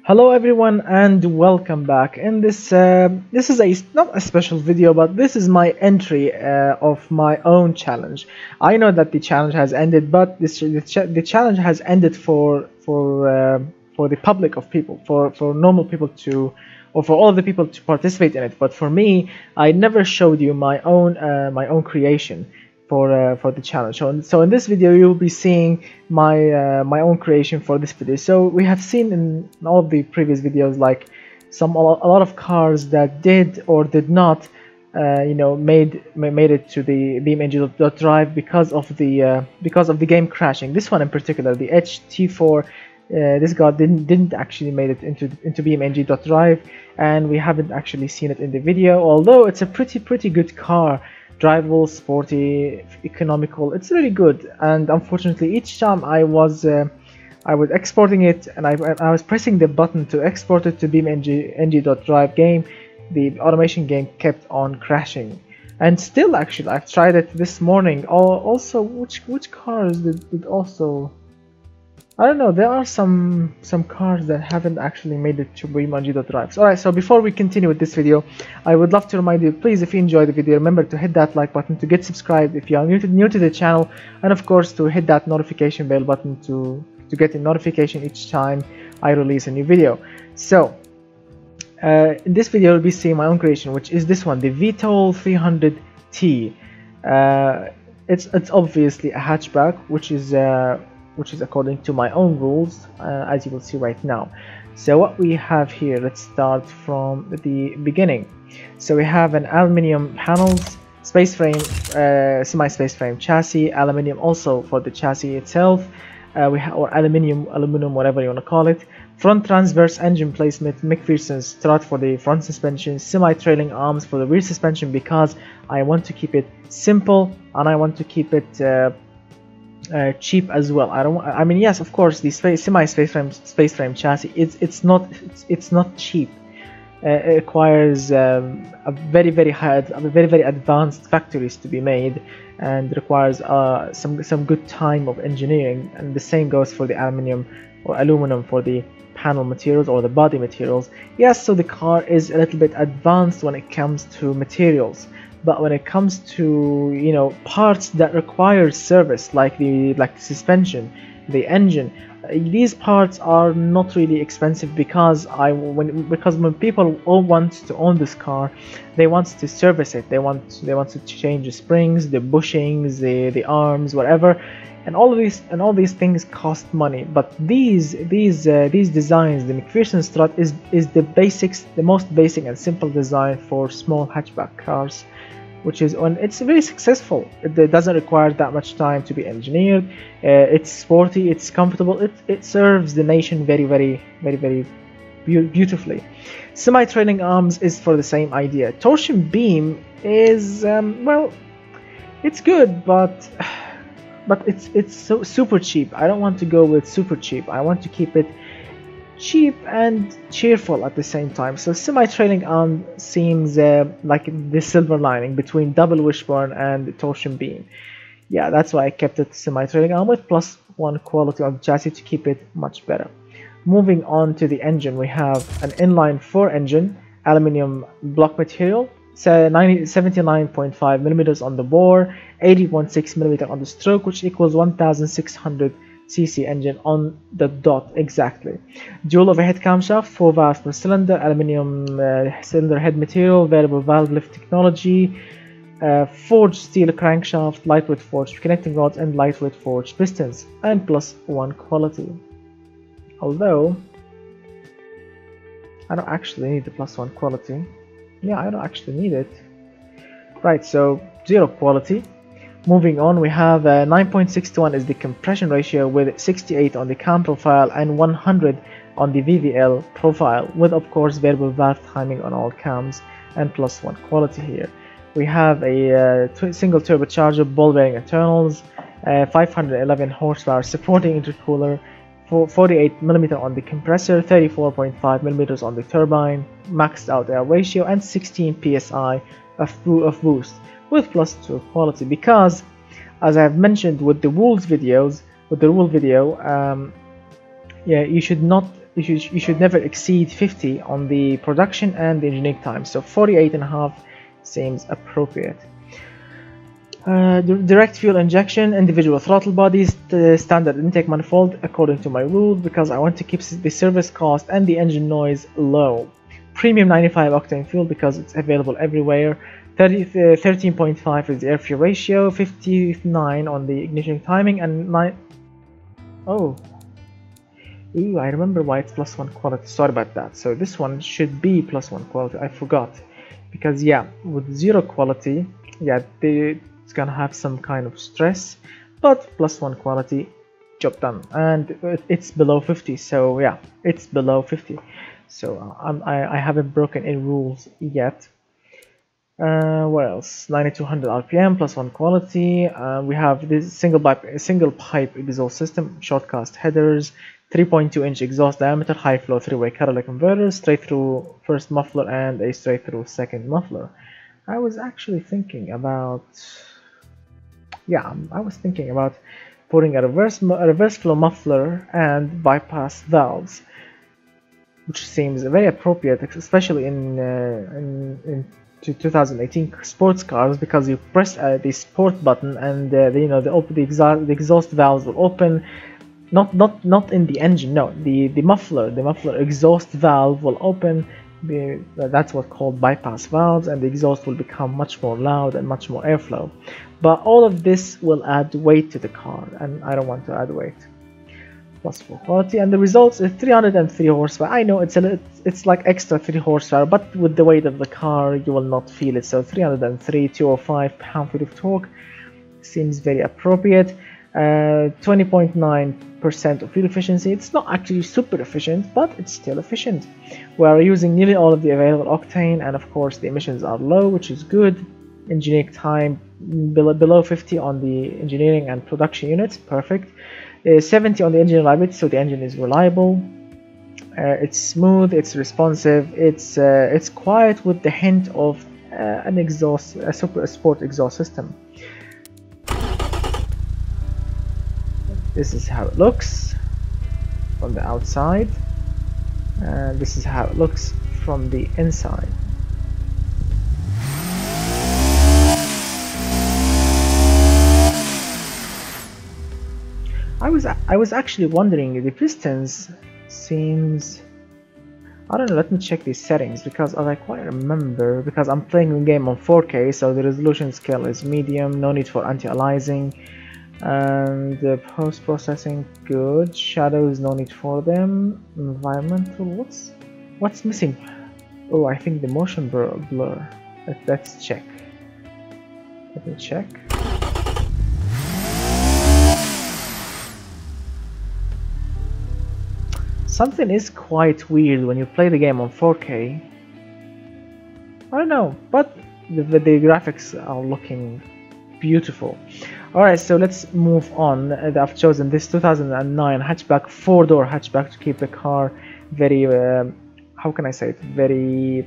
Hello everyone and welcome back. In this is not a special video, but this is my entry of my own challenge. I know that the challenge has ended, but the challenge has ended for the public of people, for normal people to, or for all of the people to participate in it. But for me, I never showed you my own creation for the challenge. So in this video you will be seeing my own creation for this video. So we have seen in all of the previous videos like a lot of cars that did or did not made it to the BeamNG.drive because of the game crashing. This one in particular, the HT4, this guy didn't actually made it into BeamNG.drive, and we haven't actually seen it in the video, although it's a pretty good car. Drivable, sporty, economical. It's really good, and unfortunately each time I was exporting it and I was pressing the button to export it to BeamNG.drive game, the automation game kept on crashing. And still, actually, I've tried it this morning. Also, which cars did also, I don't know, there are some cars that haven't actually made it to BeamNG.drive. Alright, so before we continue with this video, I would love to remind you, please, if you enjoyed the video, remember to hit that like button, to get subscribed if you are new to the channel, and of course to hit that notification bell button to get a notification each time I release a new video. So in this video you'll be seeing my own creation, which is this one, the VTOL 300T. It's obviously a hatchback, which is according to my own rules, as you will see right now. So what we have here, let's start from the beginning. So we have an aluminium panels, space frame, semi-space frame chassis, aluminium also for the chassis itself, or aluminum, whatever you want to call it. Front transverse engine placement, McPherson strut for the front suspension, semi-trailing arms for the rear suspension, because I want to keep it simple and I want to keep it cheap as well. I mean, yes, of course, the space frame chassis, it's not cheap. It requires a very advanced factories to be made, and requires some good time of engineering. And the same goes for the aluminum for the panel materials or the body materials. Yes, so the car is a little bit advanced when it comes to materials, but when it comes to parts that require service, like the suspension, the engine, these parts are not really expensive, because when people all want to own this car, they want to service it, they want to change the springs, the bushings, the arms, whatever, and all these things cost money. But these designs, the McPherson strut is the most basic and simple design for small hatchback cars, which is it's very successful. It doesn't require that much time to be engineered. It's sporty, it's comfortable, it serves the nation very beautifully. Semi-trailing arms is for the same idea. Torsion beam is well, it's good, but it's so super cheap. I don't want to go with super cheap. I want to keep it cheap and cheerful at the same time. So semi-trailing arm seems like the silver lining between double wishbone and the torsion beam. Yeah, that's why I kept it semi-trailing arm with +1 quality on the chassis to keep it much better. Moving on to the engine, we have an inline 4 engine, aluminum block material, 79.5 millimeters on the bore, 80.6 millimeter on the stroke, which equals 1600 cc engine on the dot exactly. Dual overhead camshaft, 4 valves per cylinder, aluminium cylinder head material, variable valve lift technology, forged steel crankshaft, lightweight forged connecting rods, and lightweight forged pistons, and +1 quality. Although I don't actually need the +1 quality. Yeah, I don't actually need it. Right, so 0 quality. Moving on, we have 9.6 to 1 is the compression ratio, with 68 on the cam profile and 100 on the VVL profile, with of course variable valve timing on all cams, and +1 quality here. We have a single turbocharger, ball bearing internals, 511 horsepower supporting intercooler, 48mm on the compressor, 34.5mm on the turbine, maxed out air ratio, and 16 psi of boost, with +2 quality. Because, as I have mentioned with the rule video, yeah, you should you should never exceed 50 on the production and the engineering time. So 48.5 seems appropriate. Direct fuel injection, individual throttle bodies, the standard intake manifold according to my rule, because I want to keep the service cost and the engine noise low. Premium 95 octane fuel because it's available everywhere. 13.5 is the air fuel ratio, 59 on the ignition timing, and 9. Oh, ooh, I remember why it's +1 quality. Sorry about that. So this one should be +1 quality. I forgot, because yeah, with 0 quality, yeah, it's gonna have some kind of stress, but +1 quality, job done. And it's below 50, so yeah, it's below 50. So I haven't broken any rules yet. What else? 9200 RPM, +1 quality. We have this single pipe exhaust system, short cast headers, 3.2 inch exhaust diameter, high flow 3-way catalytic converter, straight through first muffler and a straight through second muffler. I was actually thinking about, putting a reverse flow muffler and bypass valves, which seems very appropriate, especially in 2018 sports cars, because you press the sport button and the exhaust valves will open. Not in the engine, no, the muffler exhaust valve will open. That's what's called bypass valves, and the exhaust will become much more loud and much more airflow. But all of this will add weight to the car, and I don't want to add weight. +4 quality, and the results is 303 horsepower. I know it's like extra 3 horsepower, but with the weight of the car you will not feel it. So 303, 205 pound-feet of torque seems very appropriate. 20.9% of fuel efficiency. It's not actually super efficient, but it's still efficient. We are using nearly all of the available octane, and of course the emissions are low, which is good. Engineering time below 50 on the engineering and production units, perfect. 70 on the engine reliability, so the engine is reliable. It's smooth, it's responsive, it's quiet with the hint of a super sport exhaust system. This is how it looks from the outside, and this is how it looks from the inside. I was actually wondering, the pistons seems, I don't know, let me check these settings, because as I quite remember, because I'm playing the game on 4K, so the resolution scale is medium, no need for anti-aliasing, and the post-processing good, shadows no need for them, environmental, what's missing? Oh, I think the motion blur. Let's check. Let me check. Something is quite weird when you play the game on 4K. I don't know, but the graphics are looking beautiful. Alright, so let's move on. I've chosen this 2009 hatchback, 4-door hatchback, to keep the car very, how can I say it, very,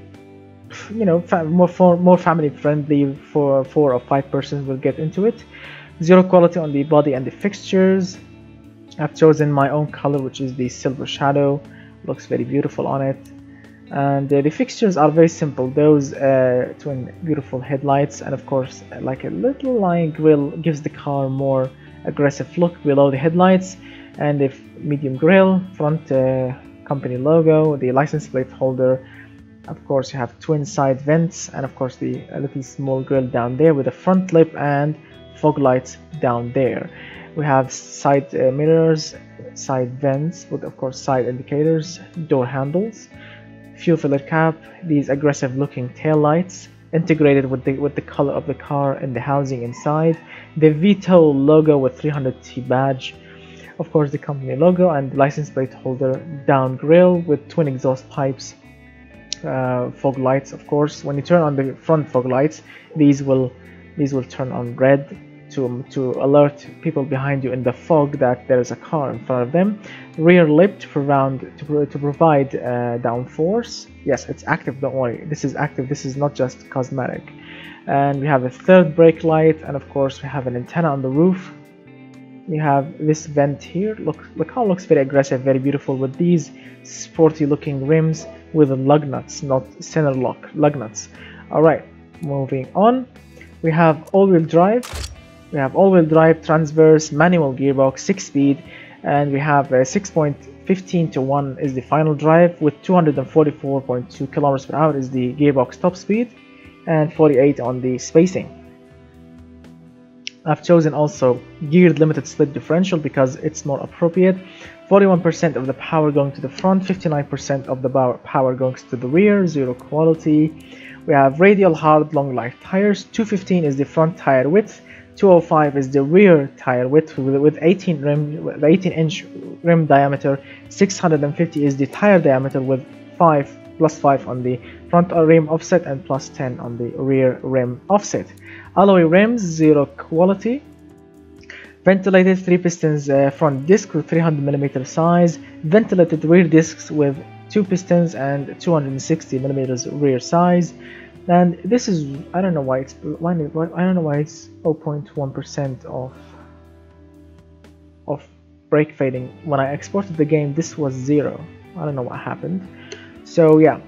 more family friendly. For 4 or 5 persons will get into it. 0 quality on the body and the fixtures. I've chosen my own color, which is the silver shadow. Looks very beautiful on it. And the fixtures are very simple. Those twin beautiful headlights, and of course like a little line grille gives the car more aggressive look below the headlights, and the medium grille, front company logo, the license plate holder. Of course you have twin side vents, and of course the little small grille down there with a front lip and fog lights down there. We have side mirrors, side vents with of course side indicators, door handles, fuel filler cap, these aggressive looking tail lights integrated with the color of the car and the housing inside, the VTOL logo with 300T badge, of course the company logo, and the license plate holder down grille with twin exhaust pipes, fog lights. Of course when you turn on the front fog lights, these will turn on red to alert people behind you in the fog that there is a car in front of them. Rear lip to provide downforce. Yes, it's active, don't worry, this is active, this is not just cosmetic. And we have a third brake light, and of course we have an antenna on the roof We have this vent here. Look how it looks very aggressive, very beautiful with these sporty looking rims with lug nuts, not center lock, lug nuts. Alright, moving on. We have all-wheel drive. We have all-wheel drive, transverse, manual gearbox, 6-speed, and we have 6.15 to 1 is the final drive with 244.2 kilometers per hour is the gearbox top speed, and 48 on the spacing. I've chosen also geared limited slip differential because it's more appropriate. 41% of the power going to the front, 59% of the power going to the rear, zero quality. We have radial hard long life tires. 215 is the front tire width, 205 is the rear tire width with 18-inch rim diameter, 650 is the tire diameter with plus 5 on the front rim offset and plus 10 on the rear rim offset. Alloy rims, zero quality. Ventilated 3 pistons front disc with 300mm size. Ventilated rear discs with 2 pistons and 260mm rear size. And this is, I don't know why it's 0.1% of brake fading. When I exported the game, this was 0. I don't know what happened. So yeah,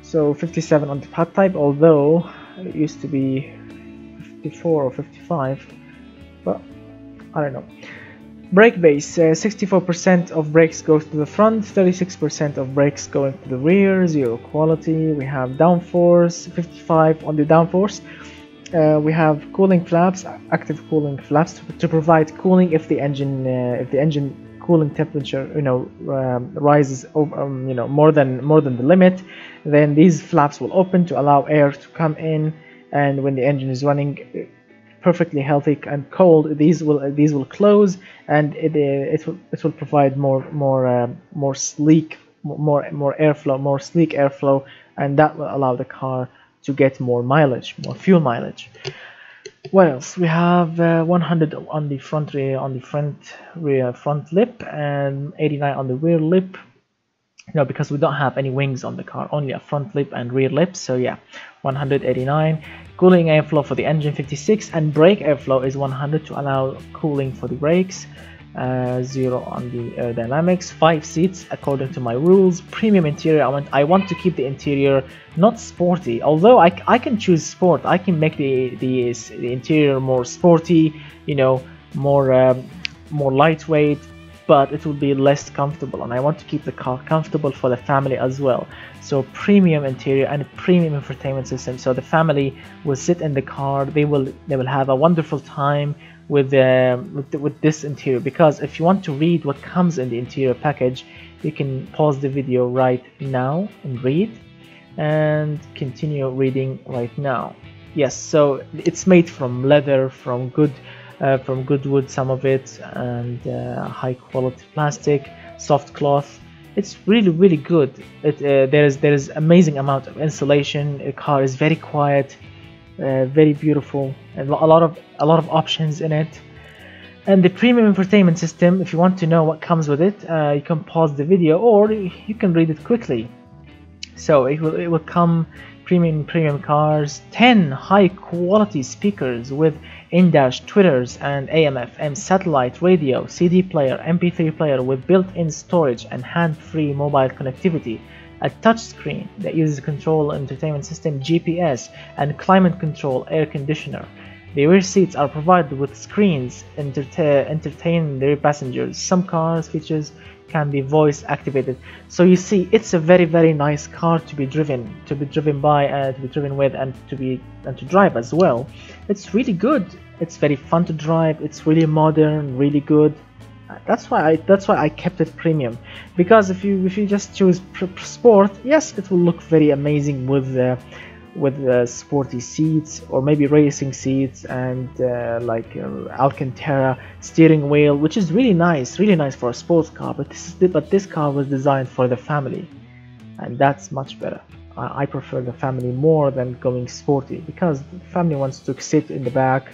so 57 on the pad type, although it used to be 54 or 55, but I don't know. Brake base, 64% of brakes goes to the front, 36% of brakes going to the rear, zero quality. We have downforce, 55 on the downforce. We have cooling flaps, active cooling flaps to provide cooling if the engine cooling temperature rises over more than the limit. Then these flaps will open to allow air to come in, and when the engine is running perfectly healthy and cold, these will close, and it will provide more sleek airflow, and that will allow the car to get more fuel mileage. What else? We have 100 on the front lip and 89 on the rear lip. Because we don't have any wings on the car, only a front lip and rear lip. So yeah, 189. Cooling airflow for the engine 56, and brake airflow is 100 to allow cooling for the brakes. 0 on the aerodynamics. 5 seats according to my rules. Premium interior. I want to keep the interior not sporty. Although I can choose sport. I can make the interior more sporty. More lightweight, but it will be less comfortable, and I want to keep the car comfortable for the family as well. So premium interior and premium infotainment system, so the family will sit in the car, they will have a wonderful time with this interior. Because if you want to read what comes in the interior package, you can pause the video right now and read, and continue reading right now. Yes, so it's made from leather, from good wood, some of it, and high quality plastic, soft cloth. It's really good. There is amazing amount of insulation. The car is very quiet, very beautiful, and a lot of options in it. And the premium infotainment system, if you want to know what comes with it, you can pause the video or you can read it quickly. So it will come premium cars, 10 high quality speakers with in-dash tweeters and AM/FM satellite radio, CD player, MP3 player with built-in storage and hand-free mobile connectivity, a touchscreen that uses control entertainment system, GPS, and climate control air conditioner. The rear seats are provided with screens entertain their passengers. Some cars features can be voice activated. So you see, it's a very nice car to be driven by, to be driven with, and to drive as well. It's really good. It's very fun to drive. It's really modern, really good. That's why I kept it premium, because if you just choose sport, yes, it will look very amazing with sporty seats, or maybe racing seats, and Alcantara steering wheel, which is really nice for a sports car. But this car was designed for the family, and that's much better. I prefer the family more than going sporty, because the family wants to sit in the back,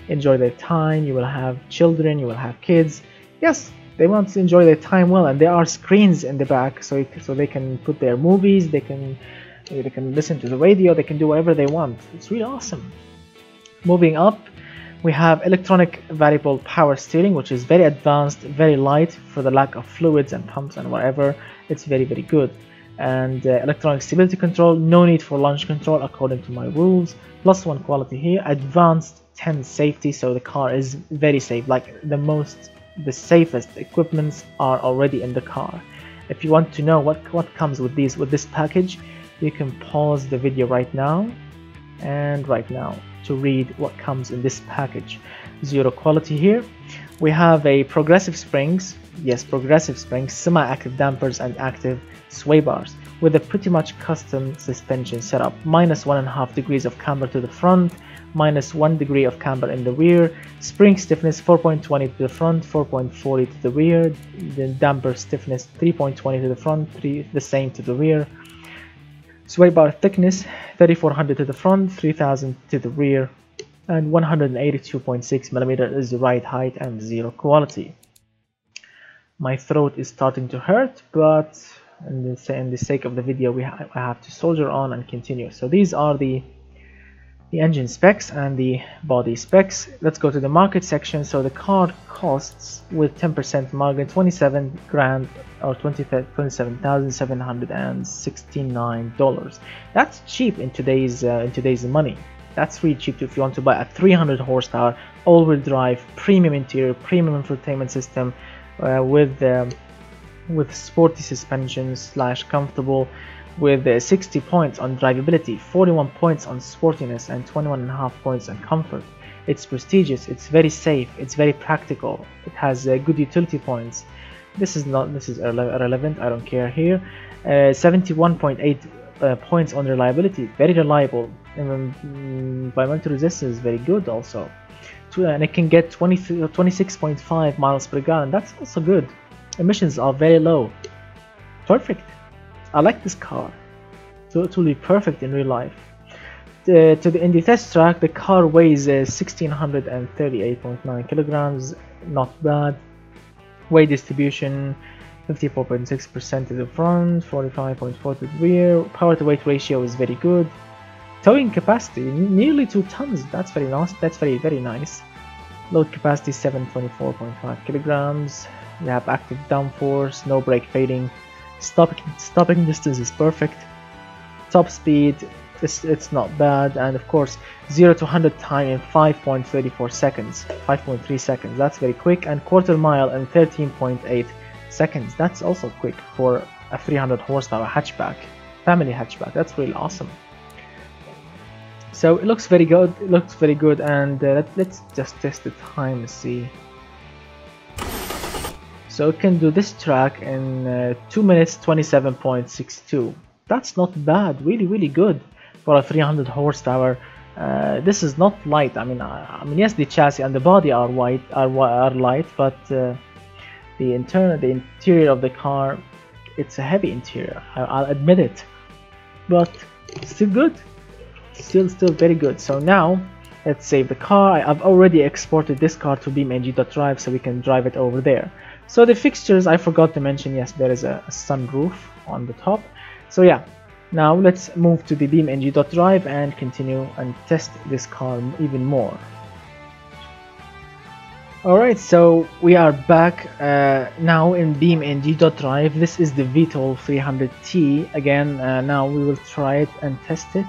enjoy their time. You will have children, you will have kids. Yes, they want to enjoy their time well, and there are screens in the back, so they can put their movies, they can listen to the radio, they can do whatever they want. It's really awesome. Moving up, We have electronic variable power steering, which is very advanced, very light for the lack of fluids and pumps and whatever. It's very good. And electronic stability control, no need for launch control according to my rules. +1 quality here. Advanced 10 safety, so the car is very safe. Like the safest equipments are already in the car. If you want to know what comes with this package, you can pause the video right now and to read what comes in this package. 0 quality here. We have a progressive springs, yes, progressive springs, semi-active dampers and active sway bars with a pretty much custom suspension setup. -1.5 degrees of camber to the front, -1 degree of camber in the rear. Spring stiffness 4.20 to the front, 4.40 to the rear. The damper stiffness 3.20 to the front, the same to the rear. Sway bar thickness 3400 to the front, 3000 to the rear, and 182.6 millimeter is the ride height, and 0 quality. My throat is starting to hurt, but in the sake of the video, I have to soldier on and continue. So these are the engine specs and the body specs. Let's go to the market section. So the car costs with 10% margin 27 grand or $27,769. That's cheap in today's money. That's really cheap if you want to buy a 300 horsepower all-wheel drive, premium interior, premium infotainment system with sporty suspension / comfortable, with 60 points on drivability, 41 points on sportiness, and 21.5 points on comfort. It's prestigious, it's very safe, it's very practical, it has good utility points. This is irrelevant, I don't care here. 71.8 points on reliability, very reliable. Environmental resistance is very good also. And it can get 26.5 miles per gallon, that's also good. Emissions are very low. Perfect. I like this car. Totally perfect in real life. In the test track, the car weighs 1638.9 kilograms. Not bad. Weight distribution 54.6% to the front, 45.4 to the rear. Power to weight ratio is very good. Towing capacity nearly 2 tons. That's very nice. That's very nice. Load capacity 724.5 kilograms. We have active downforce, no brake fading. Stopping distance is perfect. Top speed, it's not bad, and of course 0 to 100 time in 5.34 seconds, 5.3 seconds. That's very quick, and quarter mile in 13.8 seconds. That's also quick for a 300 horsepower hatchback, family hatchback. That's really awesome. So it looks very good. And let's just test the time and see. So it can do this track in 2 minutes 27.62. That's not bad. Really good for a 300 horsepower. This is not light. I mean, yes, the chassis and the body are light, but the interior of the car, it's a heavy interior. I'll admit it, but still good. Still very good. So now let's save the car. I've already exported this car to beamng.drive, so we can drive it over there. So the fixtures, I forgot to mention, yes, there is a sunroof on the top. So yeah, now let's move to the beamng.drive and continue and test this car even more. Alright, so we are back now in beamng.drive. This is the VTOL 300T again. Now we will try it and test it.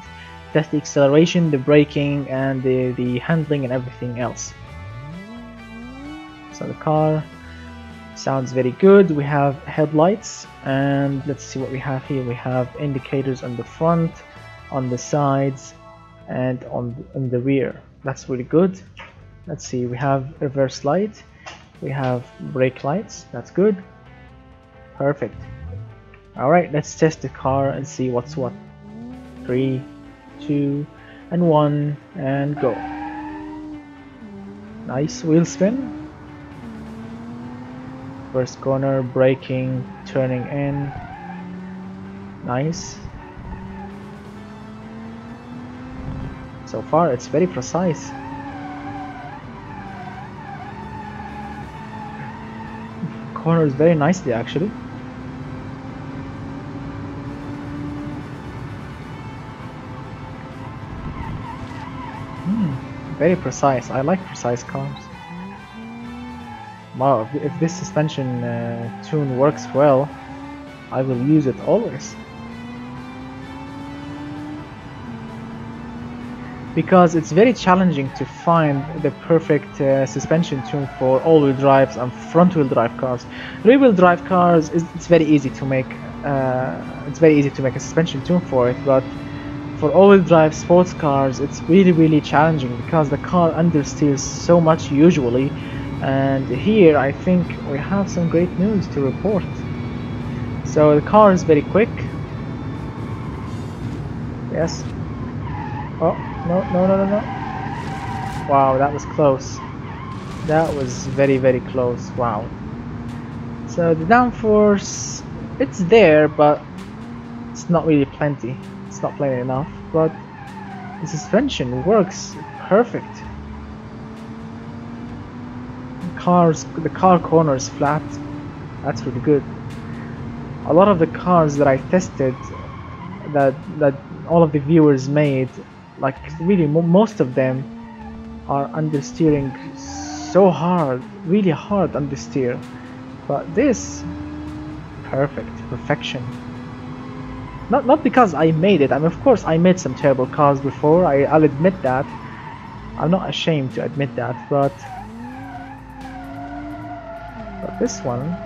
Test the acceleration, the braking, and the handling and everything else. So the car sounds very good. We have headlights, and let's see what we have here. We have indicators on the front, on the sides, and on the rear. That's really good. Let's see, we have reverse light, we have brake lights. That's good. Perfect. Alright, let's test the car and see what's what. 3, 2, and 1, and go. Nice wheel spin. First corner, braking, turning in. Nice. So far it's very precise. Corners very nicely actually. very precise. I like precise cars. Wow, if this suspension tune works well, I will use it always. Because it's very challenging to find the perfect suspension tune for all-wheel drives and front-wheel drive cars. Rear-wheel drive cars, it's very easy to make. It's very easy to make a suspension tune for it, but for all-wheel drive sports cars, it's really challenging because the car understeers so much usually. And here I think we have some great news to report. So the car is very quick. Yes. Oh, no. Wow, that was close. That was very close. Wow. So the downforce, it's there, but it's not really plenty. It's not plenty enough, but the suspension works perfect. The car corners flat. That's really good. A lot of the cars that I tested, that all of the viewers made, like really most of them are understeering so hard, really hard understeer. But this, perfection. Not because I made it. I mean, of course I made some terrible cars before. I'll admit that. I'm not ashamed to admit that, but this one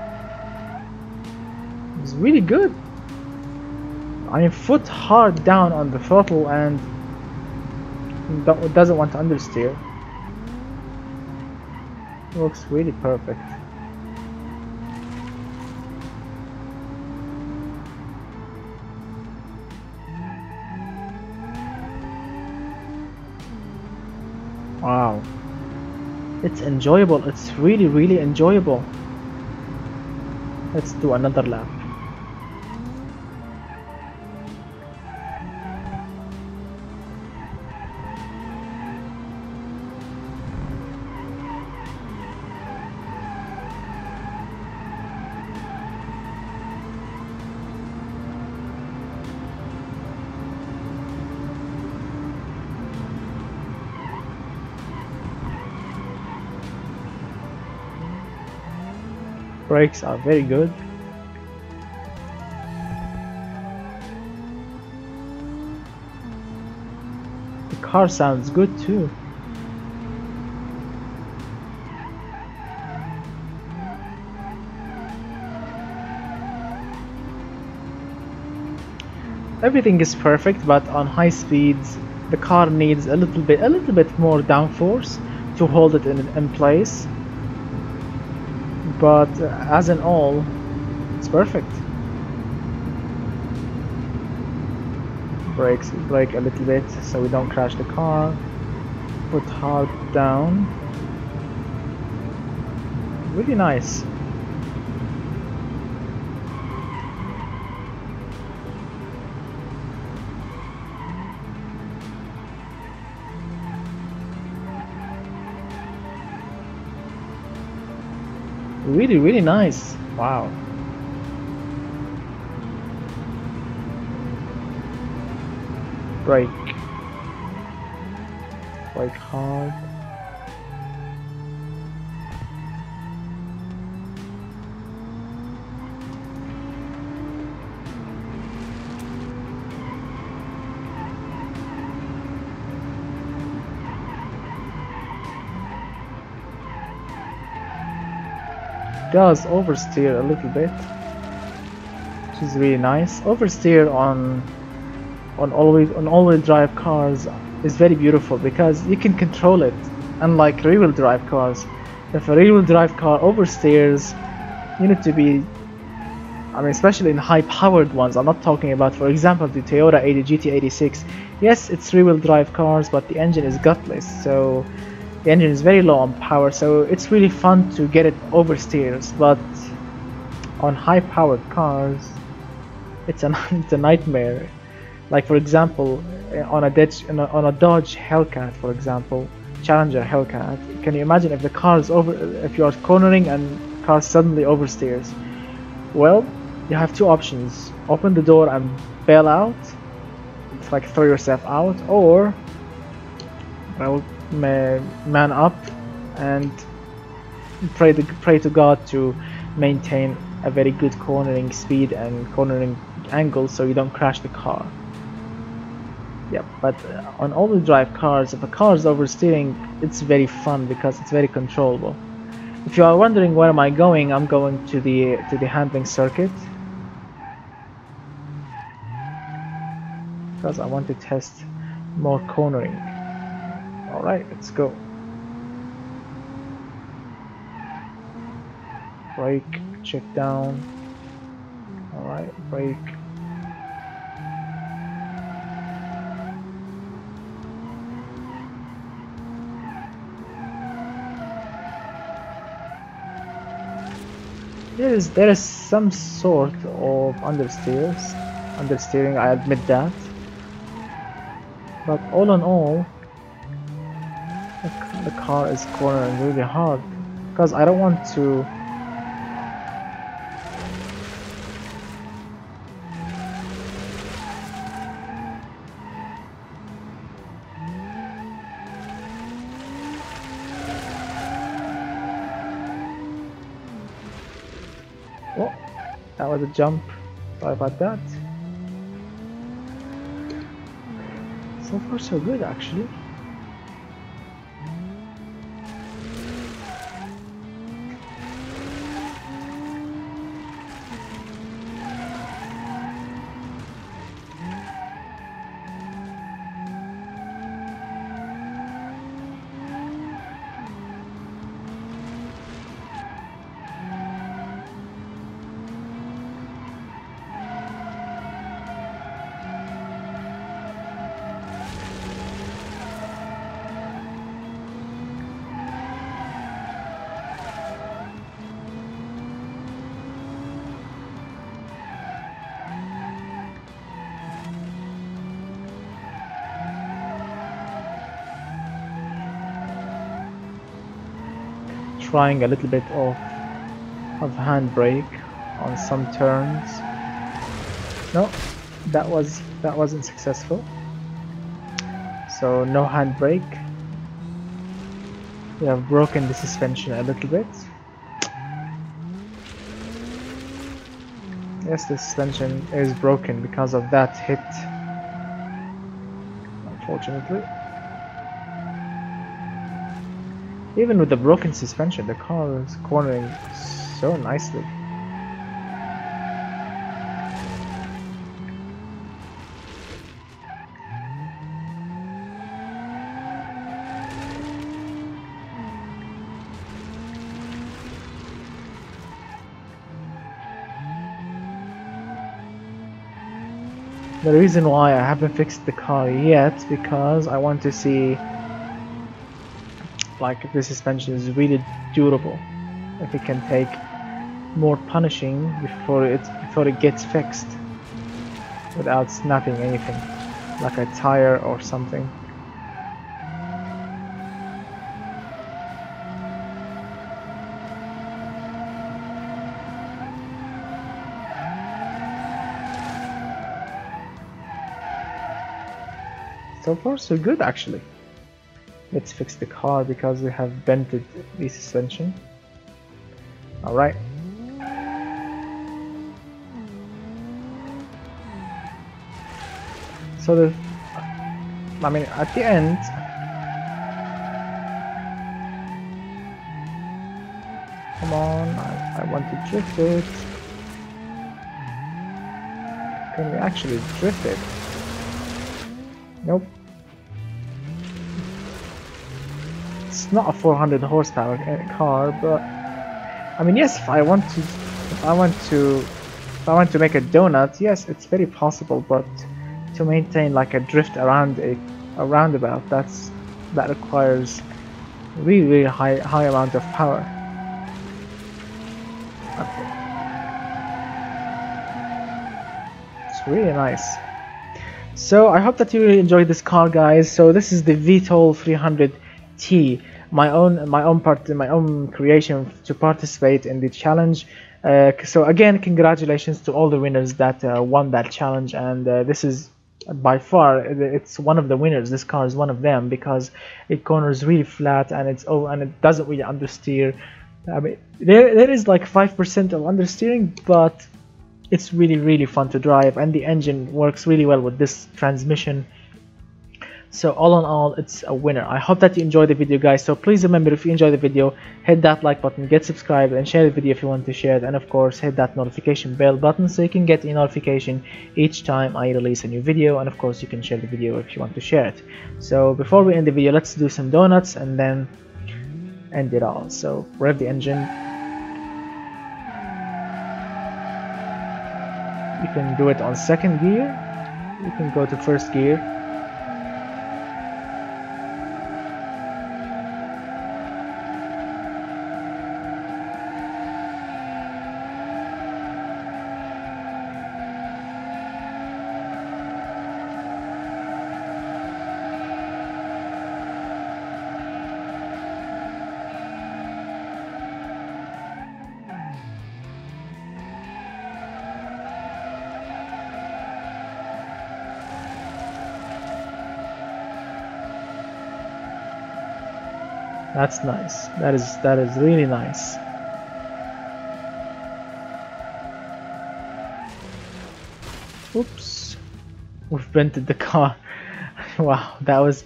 is really good. I mean, foot hard down on the throttle and doesn't want to understeer. Looks really perfect. Wow, it's enjoyable. It's really enjoyable. Let's do another lap. Brakes are very good. The car sounds good too. Everything is perfect, but on high speeds the car needs a little bit more downforce to hold it in place. But as in all, it's perfect. Brake a little bit so we don't crash the car. Put hard down. Really nice. Really nice. Wow. Brake hard. Does oversteer a little bit, which is really nice. Oversteer on all-wheel drive cars is very beautiful because you can control it, unlike rear-wheel drive cars. If a rear-wheel drive car oversteers, you need to be, I mean, especially in high-powered ones. I'm not talking about, for example, the Toyota GT86. Yes, it's rear-wheel drive cars, but the engine is gutless, so the engine is very low on power, so it's really fun to get it oversteers. But on high-powered cars, it's a nightmare. Like for example, on a Dodge Hellcat, for example, Challenger Hellcat. Can you imagine if the car is if you are cornering and the car suddenly oversteers? Well, you have two options: open the door and bail out, it's like throw yourself out, or well, man up and pray to God to maintain a very good cornering speed and cornering angle so you don't crash the car. Yeah, but on all-wheel drive cars, if a car is oversteering, it's very fun because it's very controllable. If you are wondering where am I going, I'm going to the handling circuit because I want to test more cornering. Alright, let's go. Brake, check down. Alright, brake. There is some sort of understeering, I admit that. But all in all, the car is cornering really hard because I don't want to. Oh, that was a jump. Sorry about that. So far so good actually. Trying a little bit of handbrake on some turns. No, that wasn't successful. So no handbrake. We have broken the suspension a little bit. Yes, the suspension is broken because of that hit, unfortunately. Even with the broken suspension, the car is cornering so nicely. The reason why I haven't fixed the car yet because I want to see like if the suspension is really durable, if it can take more punishing before it gets fixed without snapping anything like a tire or something. So far so good actually. Let's fix the car because we have bented the suspension. Alright. So I mean at the end come on, I want to drift it. Can we actually drift it? Nope. It's not a 400 horsepower car, but I mean, yes, if I want to make a donut, yes, it's very possible, but to maintain like a drift around a roundabout, that requires really high amount of power. Okay. It's really nice. So I hope that you really enjoyed this car, guys. So this is the VTOL 300T, my own creation to participate in the challenge. So again, congratulations to all the winners that won that challenge, and this is by far it's one of the winners. This car is one of them because it corners really flat, and it doesn't really understeer. I mean, there is like 5% of understeering, but it's really fun to drive, and the engine works really well with this transmission. So all in all, it's a winner. I hope that you enjoyed the video, guys. So please remember, if you enjoyed the video, hit that like button, get subscribed, and share the video if you want to share it. And of course, hit that notification bell button so you can get a notification each time I release a new video. And of course, you can share the video if you want to share it. So before we end the video, let's do some donuts and then end it all. So rev the engine. You can do it on second gear. You can go to first gear. That's nice. That is really nice. Oops, we've vented the car. Wow, that was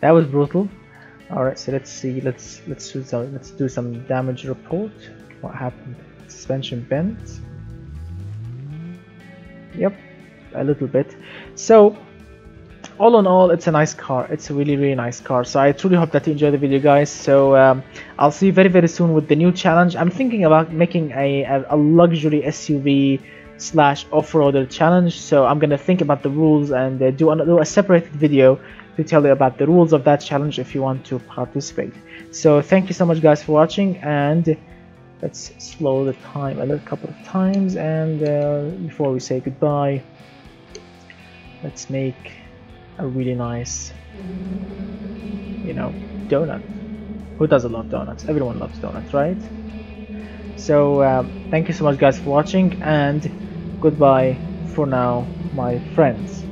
brutal. All right, so let's see. Let's do some damage report. What happened? Suspension bent. Yep, a little bit. So all in all, it's a nice car. It's a really nice car. So I truly hope that you enjoy the video, guys. So I'll see you very soon with the new challenge. I'm thinking about making a luxury SUV / off-roader challenge. So I'm gonna think about the rules and do a separated video to tell you about the rules of that challenge if you want to participate. So thank you so much, guys, for watching, and let's slow the time a couple of times. And before we say goodbye, let's make a really nice, donut. Who doesn't love donuts? Everyone loves donuts, right? So thank you so much, guys, for watching, and goodbye for now, my friends.